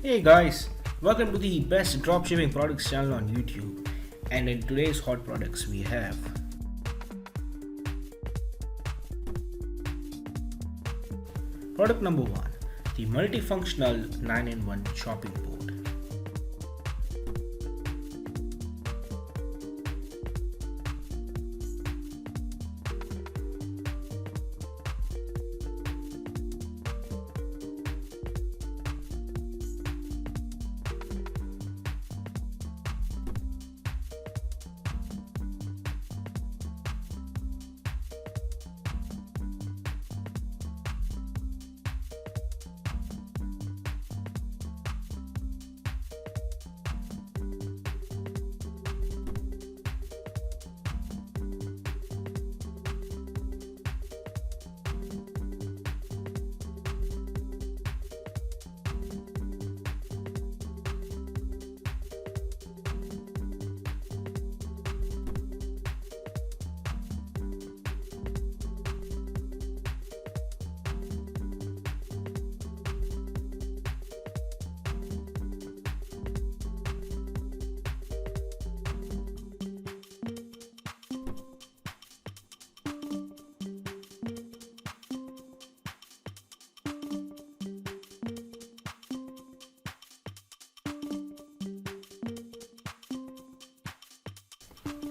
Hey guys, welcome to the best dropshipping products channel on YouTube. And in today's hot products, we have product number 1, the multifunctional 9-in-1 chopping board.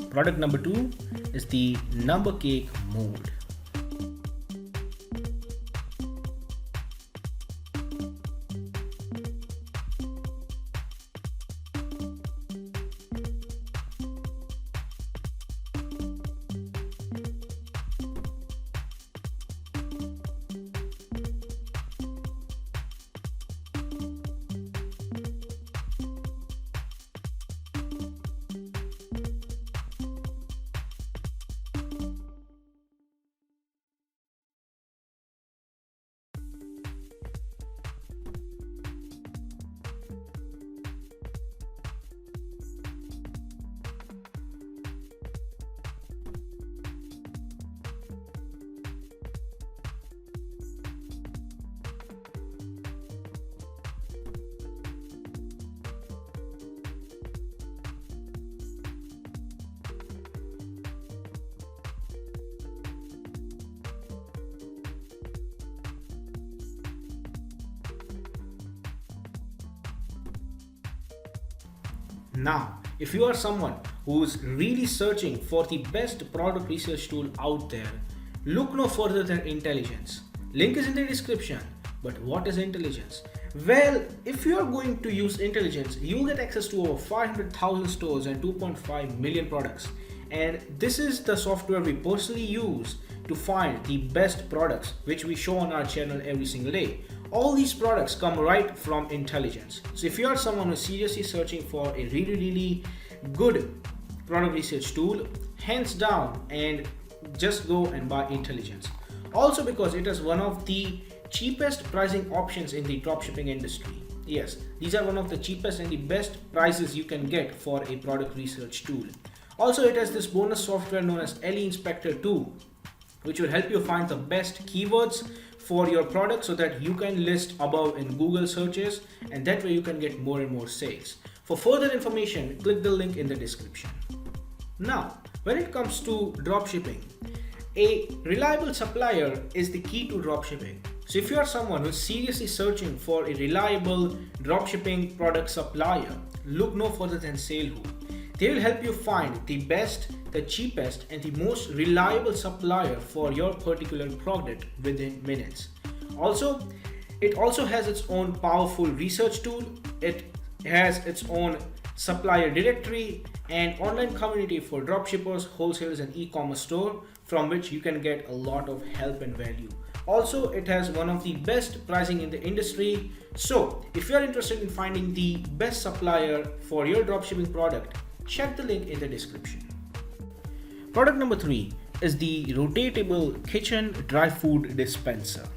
Product number 2 is the number cake mold. Now, if you are someone who's really searching for the best product research tool out there, look no further than Intelligence. Link is in the description. But what is Intelligence? Well, if you are going to use Intelligence, you'll get access to over 500,000 stores and 2.5 million products. And this is the software we personally use to find the best products which we show on our channel every single day. All these products come right from Intelligence. So if you are someone who's seriously searching for a really good product research tool, hands down, and just go and buy Intelligence. Also because it is one of the cheapest pricing options in the dropshipping industry. Yes, these are one of the cheapest and the best prices you can get for a product research tool. Also, it has this bonus software known as Aliexpress 2, which will help you find the best keywords for your product so that you can list above in Google searches, and that way you can get more and more sales. For further information, click the link in the description. Now, when it comes to dropshipping, a reliable supplier is the key to dropshipping. So if you are someone who is seriously searching for a reliable dropshipping product supplier, look no further than SaleWho. They will help you find the best, the cheapest, and the most reliable supplier for your particular product within minutes. Also, it also has its own powerful research tool. It has its own supplier directory and online community for dropshippers, wholesalers, and e-commerce store from which you can get a lot of help and value. Also, it has one of the best pricing in the industry. So if you are interested in finding the best supplier for your dropshipping product, check the link in the description. Product number 3 is the rotatable kitchen dry food dispenser.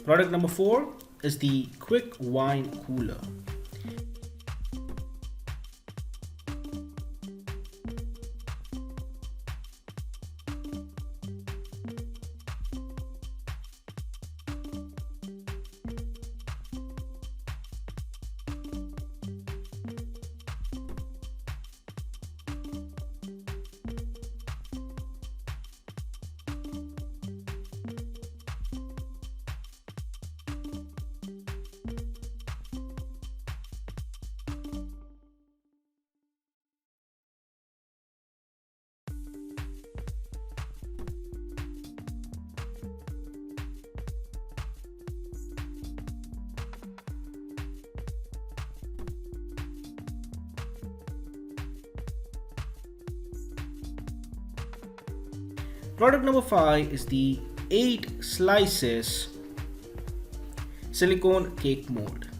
Product number 4 is the quick wine cooler. Product number 5 is the 8 slices silicone cake mold.